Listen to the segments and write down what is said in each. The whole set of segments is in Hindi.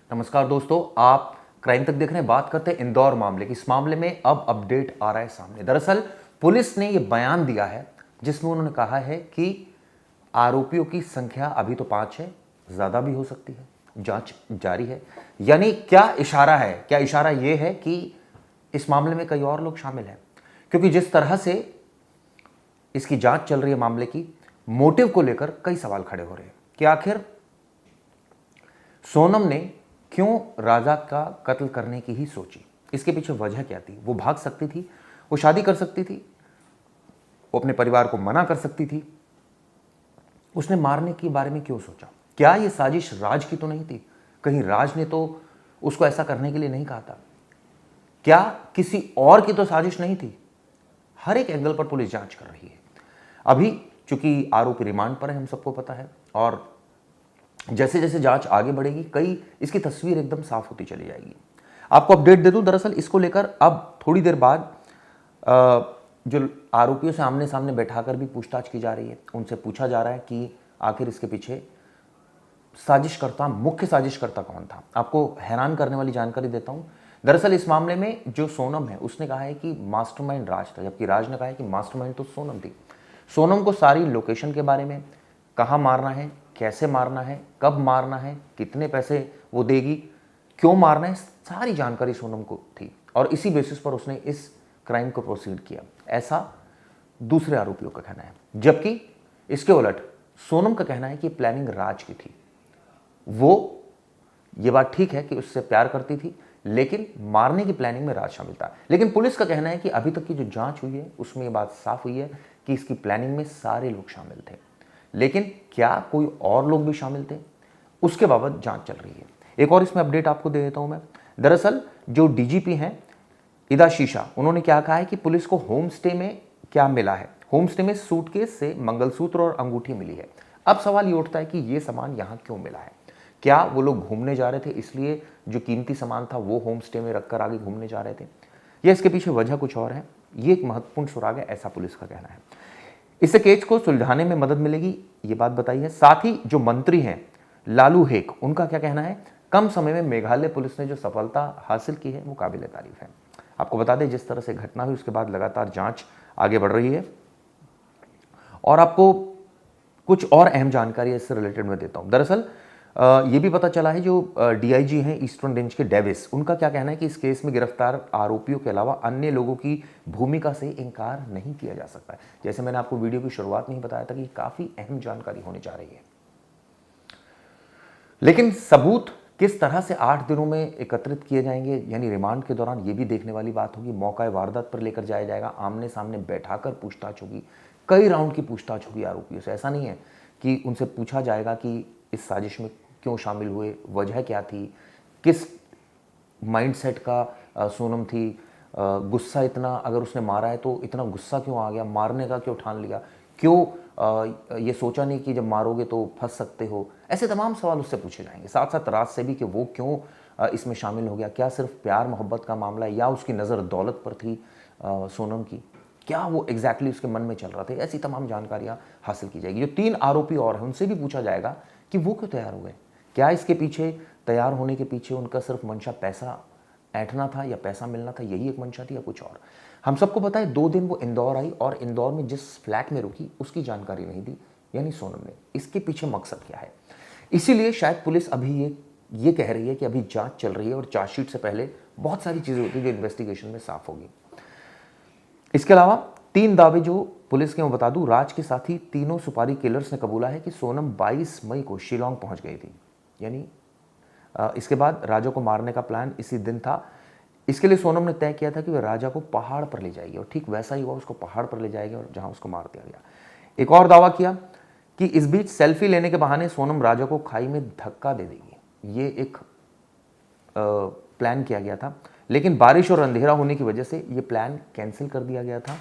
नमस्कार दोस्तों, आप क्राइम तक देख रहे हैं। बात करते हैं इंदौर मामले की। इस मामले में अब अपडेट आ रहा है सामने। दरअसल पुलिस ने यह बयान दिया है जिसमें उन्होंने कहा है कि आरोपियों की संख्या अभी तो 5 है, ज्यादा भी हो सकती है, जांच जारी है। यानी क्या इशारा है? क्या इशारा यह है कि इस मामले में कई और लोग शामिल हैं, क्योंकि जिस तरह से इसकी जांच चल रही है मामले की, मोटिव को लेकर कई सवाल खड़े हो रहे हैं कि आखिर सोनम ने क्यों राजा का कत्ल करने की ही सोची। इसके पीछे वजह क्या थी? वो भाग सकती थी, वो शादी कर सकती थी, वो अपने परिवार को मना कर सकती थी। उसने मारने के बारे में क्यों सोचा? क्या यह साजिश राज की तो नहीं थी? कहीं राज ने तो उसको ऐसा करने के लिए नहीं कहा था? क्या किसी और की तो साजिश नहीं थी? हर एक एंगल पर पुलिस जांच कर रही है। अभी चूंकि आरोपी रिमांड पर है, हम सबको पता है, और जैसे जैसे जांच आगे बढ़ेगी कई इसकी तस्वीर एकदम साफ होती चली जाएगी। आपको अपडेट दे दूं, दरअसल इसको लेकर अब थोड़ी देर बाद जो आरोपियों से आमने सामने बैठाकर भी पूछताछ की जा रही है, उनसे पूछा जा रहा है कि आखिर इसके पीछे साजिशकर्ता, मुख्य साजिशकर्ता कौन था। आपको हैरान करने वाली जानकारी देता हूं। दरअसल इस मामले में जो सोनम है उसने कहा है कि मास्टरमाइंड राज था, जबकि राज ने कहा है कि मास्टरमाइंड तो सोनम थी। सोनम को सारी लोकेशन के बारे में, कहाँ मारना है, कैसे मारना है, कब मारना है, कितने पैसे वो देगी, क्यों मारना है, सारी जानकारी सोनम को थी, और इसी बेसिस पर उसने इस क्राइम को प्रोसीड किया, ऐसा दूसरे आरोपियों का कहना है। जबकि इसके उलट सोनम का कहना है कि प्लानिंग राज की थी। वो ये बात ठीक है कि उससे प्यार करती थी, लेकिन मारने की प्लानिंग में राज शामिल था। लेकिन पुलिस का कहना है कि अभी तक की जो जांच हुई है उसमें ये बात साफ हुई है कि इसकी प्लानिंग में सारे लोग शामिल थे। लेकिन क्या कोई और लोग भी शामिल थे, उसके बाबत जांच चल रही है। एक और इसमें अपडेट आपको दे देता हूं मैं। दरअसल जो डीजीपी हैं इदा शीशा, उन्होंने क्या कहा है कि पुलिस को होम स्टे में क्या मिला है। होम स्टे में सूटकेस से मंगलसूत्र और अंगूठी मिली है। अब सवाल ये उठता है कि ये सामान यहां क्यों मिला है? क्या वो लोग घूमने जा रहे थे इसलिए जो कीमती सामान था वो होम स्टे में रखकर आगे घूमने जा रहे थे, या इसके पीछे वजह कुछ और है? ये एक महत्वपूर्ण सुराग है, ऐसा पुलिस का कहना है। इससे केस को सुलझाने में मदद मिलेगी, ये बात बताई है। साथ ही जो मंत्री हैं लालू हेक, उनका क्या कहना है? कम समय में मेघालय पुलिस ने जो सफलता हासिल की है वो काबिल तारीफ है। आपको बता दें, जिस तरह से घटना हुई उसके बाद लगातार जांच आगे बढ़ रही है, और आपको कुछ और अहम जानकारी इससे रिलेटेड मैं देता हूं। दरअसल ये भी पता चला है, जो डीआईजी हैं ईस्टर्न रेंज के डेविस, उनका क्या कहना है कि इस केस में गिरफ्तार आरोपियों के अलावा अन्य लोगों की भूमिका से इनकार नहीं किया जा सकता है। जैसे मैंने आपको वीडियो की शुरुआत में ही बताया था कि काफी अहम जानकारी होने जा रही है। लेकिन सबूत किस तरह से 8 दिनों में एकत्रित किए जाएंगे, यानी रिमांड के दौरान, ये भी देखने वाली बात होगी। मौका वारदात पर लेकर जाया जाएगा, आमने सामने बैठाकर पूछताछ होगी, कई राउंड की पूछताछ होगी आरोपियों से। ऐसा नहीं है कि उनसे पूछा जाएगा कि इस साजिश में क्यों शामिल हुए, वजह क्या थी, किस माइंडसेट का सोनम थी, गुस्सा इतना, अगर उसने मारा है तो इतना गुस्सा क्यों आ गया, मारने का क्यों ठान लिया, क्यों ये सोचा नहीं कि जब मारोगे तो फंस सकते हो। ऐसे तमाम सवाल उससे पूछे जाएंगे। साथ साथ राज से भी कि वो क्यों इसमें शामिल हो गया, क्या सिर्फ प्यार मोहब्बत का मामला है या उसकी नज़र दौलत पर थी सोनम की, क्या वो एग्जैक्टली उसके मन में चल रहा था। ऐसी तमाम जानकारियां हासिल की जाएगी। जो 3 आरोपी और हैं उनसे भी पूछा जाएगा कि वो क्यों तैयार हो गए, क्या इसके पीछे, तैयार होने के पीछे उनका सिर्फ मंशा पैसा ऐंठना था या पैसा मिलना था, यही एक मंशा थी या कुछ और। हम सबको पता है 2 दिन वो इंदौर आई और इंदौर में जिस फ्लैट में रुकी उसकी जानकारी नहीं दी, यानी सोनम ने। इसके पीछे मकसद क्या है? इसीलिए शायद पुलिस अभी ये कह रही है कि अभी जांच चल रही है और चार्जशीट से पहले बहुत सारी चीजें होती है जो इन्वेस्टिगेशन में साफ होगी। इसके अलावा 3 दावे जो पुलिस के, मैं बता दूं, राज के साथ ही तीनों सुपारी किलर्स ने कबूला है कि सोनम 22 मई को शिलोंग पहुंच गई थी। यानी इसके बाद राजा को मारने का प्लान इसी दिन था। इसके लिए सोनम ने तय किया था कि वह राजा को पहाड़ पर ले जाएगी, और ठीक वैसा ही हुआ, उसको पहाड़ पर ले जाएगी और जहां उसको मार दिया गया। एक और दावा किया कि इस बीच सेल्फी लेने के बहाने सोनम राजा को खाई में धक्का दे देगी। ये एक प्लान किया गया था, लेकिन बारिश और अंधेरा होने की वजह से यह प्लान कैंसिल कर दिया गया था।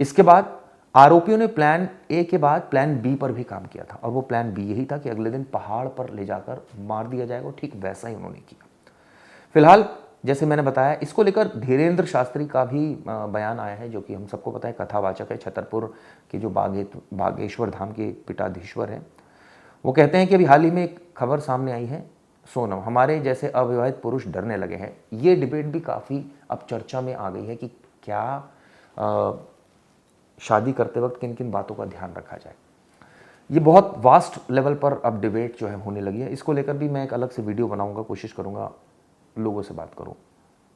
इसके बाद आरोपियों ने प्लान ए के बाद प्लान बी पर भी काम किया था, और वो प्लान बी यही था कि अगले दिन पहाड़ पर ले जाकर मार दिया जाएगा, ठीक वैसा ही उन्होंने किया। फिलहाल जैसे मैंने बताया, इसको लेकर धीरेन्द्र शास्त्री का भी बयान आया है, जो कि हम सबको पता है कथावाचक है, छतरपुर के जो बागेश्वर धाम के पीठाधीश्वर हैं। वो कहते हैं कि अभी हाल ही में एक खबर सामने आई है सोनम, हमारे जैसे अविवाहित पुरुष डरने लगे हैं। ये डिबेट भी काफ़ी अब चर्चा में आ गई है कि क्या शादी करते वक्त किन किन बातों का ध्यान रखा जाए। ये बहुत वास्ट लेवल पर अब डिबेट जो है होने लगी है। इसको लेकर भी मैं एक अलग से वीडियो बनाऊंगा, कोशिश करूंगा लोगों से बात करूं।